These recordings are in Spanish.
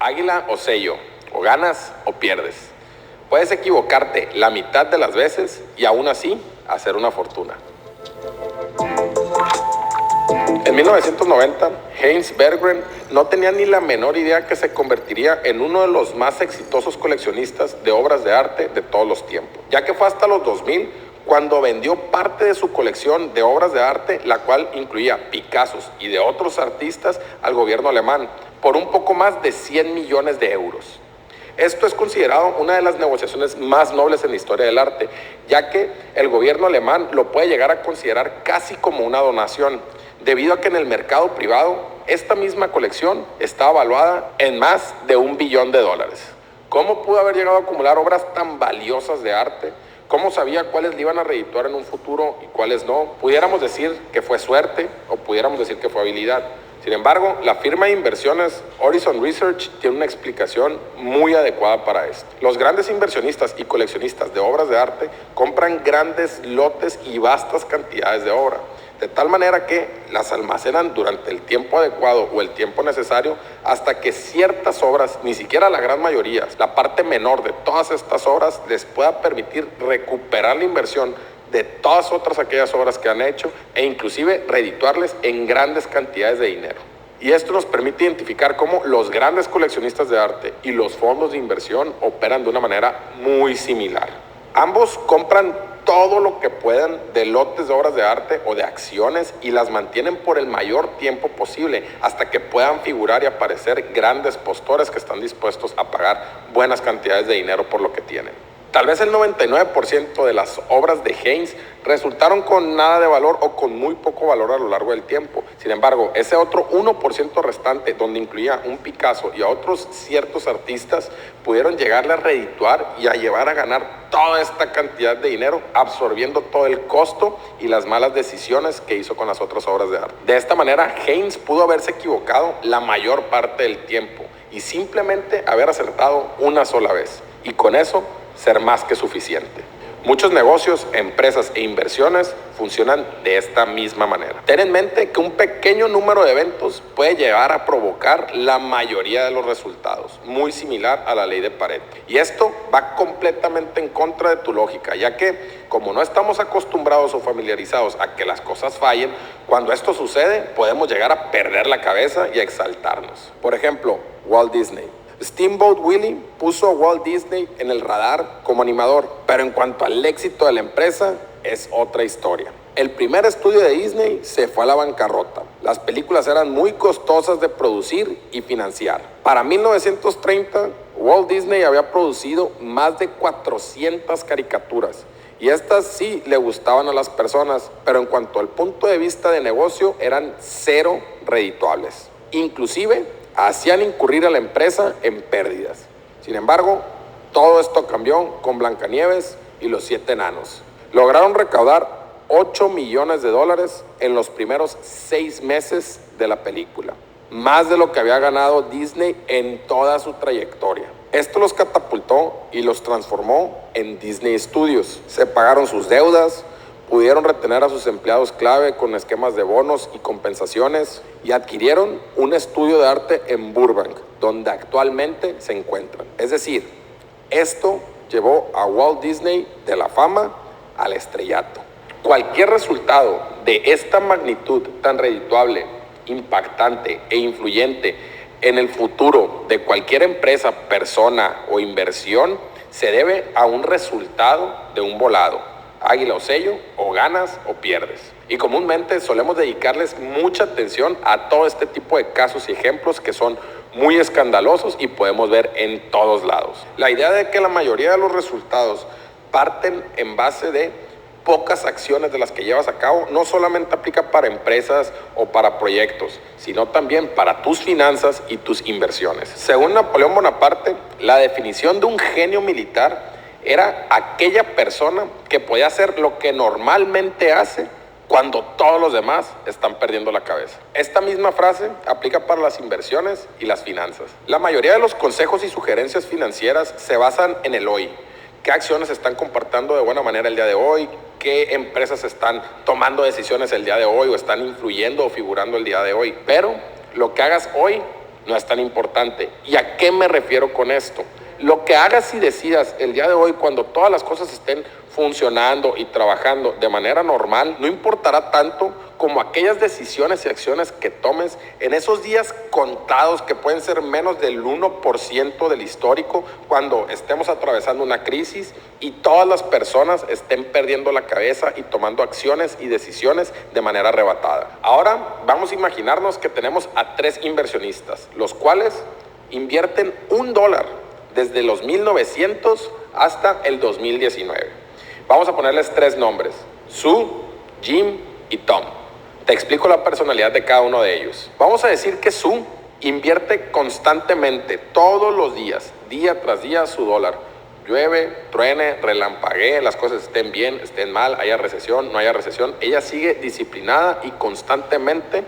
águila o sello, o ganas o pierdes. Puedes equivocarte la mitad de las veces y aún así hacer una fortuna. En 1990, Heinz Berggren no tenía ni la menor idea que se convertiría en uno de los más exitosos coleccionistas de obras de arte de todos los tiempos, ya que fue hasta los 2000 cuando vendió parte de su colección de obras de arte, la cual incluía Picassos y de otros artistas, al gobierno alemán, por un poco más de 100 millones de euros. Esto es considerado una de las negociaciones más nobles en la historia del arte, ya que el gobierno alemán lo puede llegar a considerar casi como una donación, debido a que en el mercado privado esta misma colección está evaluada en más de $1 billón. ¿Cómo pudo haber llegado a acumular obras tan valiosas de arte? ¿Cómo sabía cuáles le iban a redituar en un futuro y cuáles no? Pudiéramos decir que fue suerte o pudiéramos decir que fue habilidad. Sin embargo, la firma de inversiones Horizon Research tiene una explicación muy adecuada para esto. Los grandes inversionistas y coleccionistas de obras de arte compran grandes lotes y vastas cantidades de obra, de tal manera que las almacenan durante el tiempo adecuado o el tiempo necesario hasta que ciertas obras, ni siquiera la gran mayoría, la parte menor de todas estas obras, les pueda permitir recuperar la inversión de todas otras aquellas obras que han hecho e inclusive redituarles en grandes cantidades de dinero. Y esto nos permite identificar cómo los grandes coleccionistas de arte y los fondos de inversión operan de una manera muy similar. Ambos compran todo lo que puedan de lotes de obras de arte o de acciones y las mantienen por el mayor tiempo posible hasta que puedan figurar y aparecer grandes postores que están dispuestos a pagar buenas cantidades de dinero por lo que tienen. Tal vez el 99% de las obras de Heinz resultaron con nada de valor o con muy poco valor a lo largo del tiempo. Sin embargo, ese otro 1% restante, donde incluía un Picasso y a otros ciertos artistas, pudieron llegarle a redituar y a llevar a ganar toda esta cantidad de dinero, absorbiendo todo el costo y las malas decisiones que hizo con las otras obras de arte. De esta manera, Heinz pudo haberse equivocado la mayor parte del tiempo y simplemente haber acertado una sola vez. Y con eso, ser más que suficiente. Muchos negocios, empresas e inversiones funcionan de esta misma manera. Ten en mente que un pequeño número de eventos puede llegar a provocar la mayoría de los resultados, muy similar a la ley de Pareto. Y esto va completamente en contra de tu lógica, ya que como no estamos acostumbrados o familiarizados a que las cosas fallen, cuando esto sucede podemos llegar a perder la cabeza y a exaltarnos. Por ejemplo, Walt Disney. Steamboat Willie puso a Walt Disney en el radar como animador, pero en cuanto al éxito de la empresa, es otra historia. El primer estudio de Disney se fue a la bancarrota. Las películas eran muy costosas de producir y financiar. Para 1930, Walt Disney había producido más de 400 caricaturas. Y estas sí le gustaban a las personas, pero en cuanto al punto de vista de negocio, eran cero redituables. Inclusive, hacían incurrir a la empresa en pérdidas. Sin embargo, todo esto cambió con Blancanieves y los 7 enanos. Lograron recaudar $8 millones en los primeros 6 meses de la película, más de lo que había ganado Disney en toda su trayectoria. Esto los catapultó y los transformó en Disney Studios. Se pagaron sus deudas, pudieron retener a sus empleados clave con esquemas de bonos y compensaciones y adquirieron un estudio de arte en Burbank, donde actualmente se encuentran. Es decir, esto llevó a Walt Disney de la fama al estrellato. Cualquier resultado de esta magnitud tan redituable, impactante e influyente en el futuro de cualquier empresa, persona o inversión se debe a un resultado de un volado. Águila o sello, o ganas o pierdes. Y comúnmente solemos dedicarles mucha atención a todo este tipo de casos y ejemplos que son muy escandalosos y podemos ver en todos lados. La idea de que la mayoría de los resultados parten en base de pocas acciones de las que llevas a cabo no solamente aplica para empresas o para proyectos, sino también para tus finanzas y tus inversiones. Según Napoleón Bonaparte, la definición de un genio militar era aquella persona que podía hacer lo que normalmente hace cuando todos los demás están perdiendo la cabeza. Esta misma frase aplica para las inversiones y las finanzas. La mayoría de los consejos y sugerencias financieras se basan en el hoy. ¿Qué acciones se están comportando de buena manera el día de hoy? ¿Qué empresas están tomando decisiones el día de hoy o están influyendo o figurando el día de hoy? Pero lo que hagas hoy no es tan importante. ¿Y a qué me refiero con esto? Lo que hagas y decidas el día de hoy, cuando todas las cosas estén funcionando y trabajando de manera normal, no importará tanto como aquellas decisiones y acciones que tomes en esos días contados, que pueden ser menos del 1% del histórico, cuando estemos atravesando una crisis y todas las personas estén perdiendo la cabeza y tomando acciones y decisiones de manera arrebatada. Ahora vamos a imaginarnos que tenemos a 3 inversionistas, los cuales invierten $1 desde los 1900 hasta el 2019. Vamos a ponerles 3 nombres: Sue, Jim y Tom. Te explico la personalidad de cada uno de ellos. Vamos a decir que Sue invierte constantemente, todos los días, día tras día, su dólar. Llueve, truene, relampaguee, las cosas estén bien, estén mal, haya recesión, no haya recesión. Ella sigue disciplinada y constantemente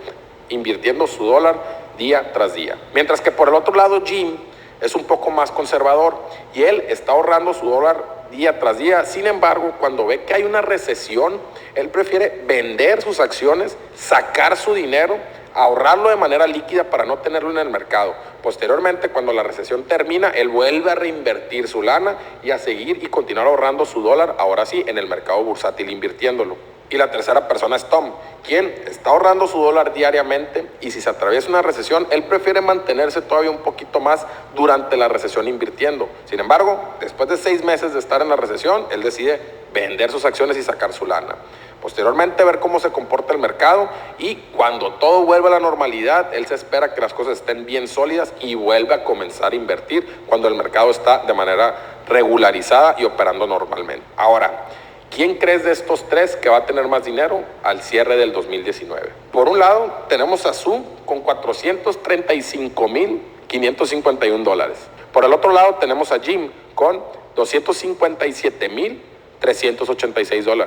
invirtiendo su dólar día tras día. Mientras que por el otro lado, Jim es un poco más conservador y él está ahorrando su dólar día tras día. Sin embargo, cuando ve que hay una recesión, él prefiere vender sus acciones, sacar su dinero, ahorrarlo de manera líquida para no tenerlo en el mercado. Posteriormente, cuando la recesión termina, él vuelve a reinvertir su lana y a seguir y continuar ahorrando su dólar, ahora sí, en el mercado bursátil, invirtiéndolo. Y la tercera persona es Tom, quien está ahorrando su dólar diariamente, y si se atraviesa una recesión, él prefiere mantenerse todavía un poquito más durante la recesión invirtiendo. Sin embargo, después de 6 meses de estar en la recesión, él decide vender sus acciones y sacar su lana. Posteriormente, ver cómo se comporta el mercado, y cuando todo vuelve a la normalidad, él se espera que las cosas estén bien sólidas y vuelve a comenzar a invertir cuando el mercado está de manera regularizada y operando normalmente. Ahora, ¿quién crees de estos 3 que va a tener más dinero al cierre del 2019? Por un lado, tenemos a Sue con $435,551. Por el otro lado, tenemos a Jim con $257,386.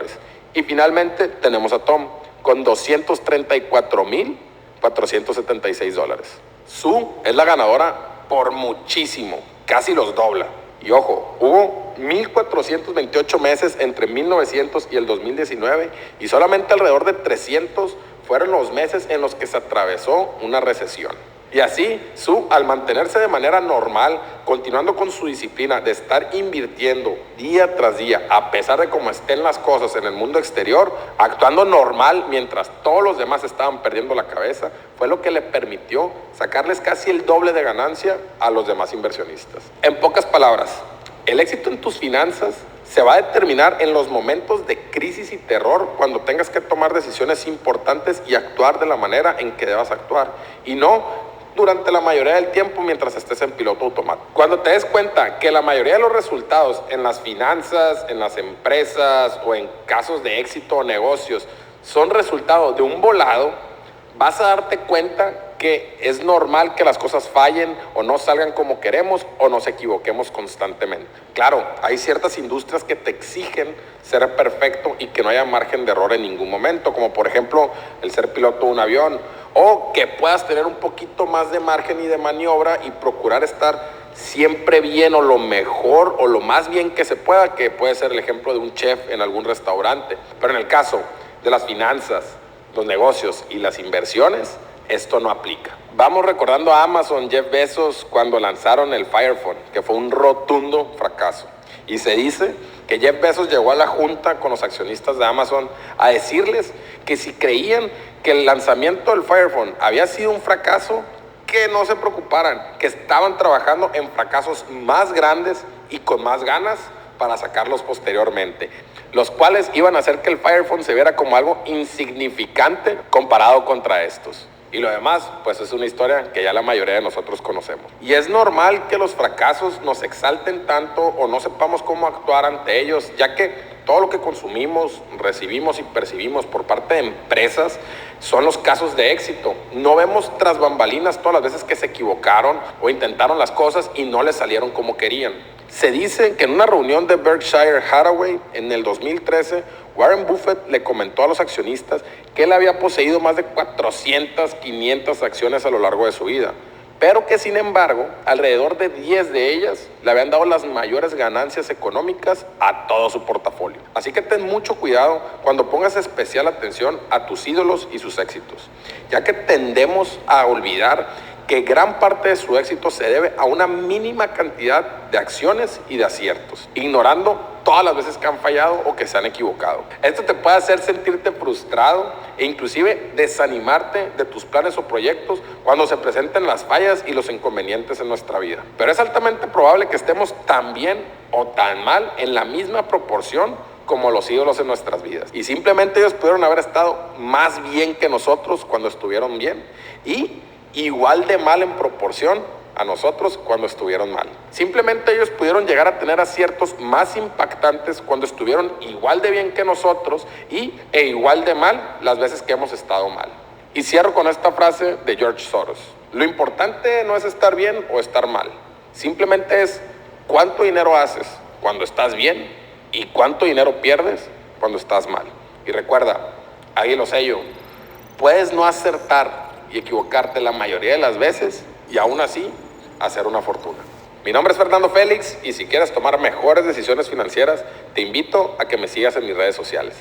Y finalmente, tenemos a Tom con $234,476. Sue es la ganadora por muchísimo, casi los dobla. Y ojo, hubo 1,428 meses entre 1900 y el 2019, y solamente alrededor de 300 fueron los meses en los que se atravesó una recesión. Y así, Sue, al mantenerse de manera normal, continuando con su disciplina de estar invirtiendo día tras día, a pesar de cómo estén las cosas en el mundo exterior, actuando normal mientras todos los demás estaban perdiendo la cabeza, fue lo que le permitió sacarles casi el doble de ganancia a los demás inversionistas. En pocas palabras, el éxito en tus finanzas se va a determinar en los momentos de crisis y terror, cuando tengas que tomar decisiones importantes y actuar de la manera en que debas actuar, y no durante la mayoría del tiempo mientras estés en piloto automático. Cuando te des cuenta que la mayoría de los resultados en las finanzas, en las empresas o en casos de éxito o negocios son resultado de un volado, vas a darte cuenta que es normal que las cosas fallen o no salgan como queremos o nos equivoquemos constantemente. Claro, hay ciertas industrias que te exigen ser perfecto y que no haya margen de error en ningún momento, como por ejemplo el ser piloto de un avión, o que puedas tener un poquito más de margen y de maniobra y procurar estar siempre bien, o lo mejor o lo más bien que se pueda, que puede ser el ejemplo de un chef en algún restaurante. Pero en el caso de las finanzas, los negocios y las inversiones, esto no aplica. Vamos recordando a Amazon, Jeff Bezos, cuando lanzaron el Fire Phone, que fue un rotundo fracaso. Y se dice que Jeff Bezos llegó a la junta con los accionistas de Amazon a decirles que si creían que el lanzamiento del Fire Phone había sido un fracaso, que no se preocuparan, que estaban trabajando en fracasos más grandes y con más ganas para sacarlos posteriormente, los cuales iban a hacer que el Fire Phone se viera como algo insignificante comparado contra estos. Y lo demás, pues es una historia que ya la mayoría de nosotros conocemos. Y es normal que los fracasos nos exalten tanto o no sepamos cómo actuar ante ellos, ya que todo lo que consumimos, recibimos y percibimos por parte de empresas son los casos de éxito. No vemos tras bambalinas todas las veces que se equivocaron o intentaron las cosas y no les salieron como querían. Se dice que en una reunión de Berkshire Hathaway en el 2013, Warren Buffett le comentó a los accionistas que él había poseído más de 400, 500 acciones a lo largo de su vida, pero que sin embargo, alrededor de 10 de ellas le habían dado las mayores ganancias económicas a todo su portafolio. Así que ten mucho cuidado cuando pongas especial atención a tus ídolos y sus éxitos, ya que tendemos a olvidar que gran parte de su éxito se debe a una mínima cantidad de acciones y de aciertos, ignorando todas las veces que han fallado o que se han equivocado. Esto te puede hacer sentirte frustrado e inclusive desanimarte de tus planes o proyectos cuando se presenten las fallas y los inconvenientes en nuestra vida. Pero es altamente probable que estemos tan bien o tan mal en la misma proporción como los ídolos en nuestras vidas. Y simplemente ellos pudieron haber estado más bien que nosotros cuando estuvieron bien y igual de mal en proporción a nosotros cuando estuvieron mal. Simplemente ellos pudieron llegar a tener aciertos más impactantes cuando estuvieron igual de bien que nosotros e igual de mal las veces que hemos estado mal. Y cierro con esta frase de George Soros: lo importante no es estar bien o estar mal, simplemente es cuánto dinero haces cuando estás bien y cuánto dinero pierdes cuando estás mal. Y recuerda, ahí lo sello, puedes no acertar y equivocarte la mayoría de las veces y aún así hacer una fortuna. Mi nombre es Fernando Félix y si quieres tomar mejores decisiones financieras, te invito a que me sigas en mis redes sociales.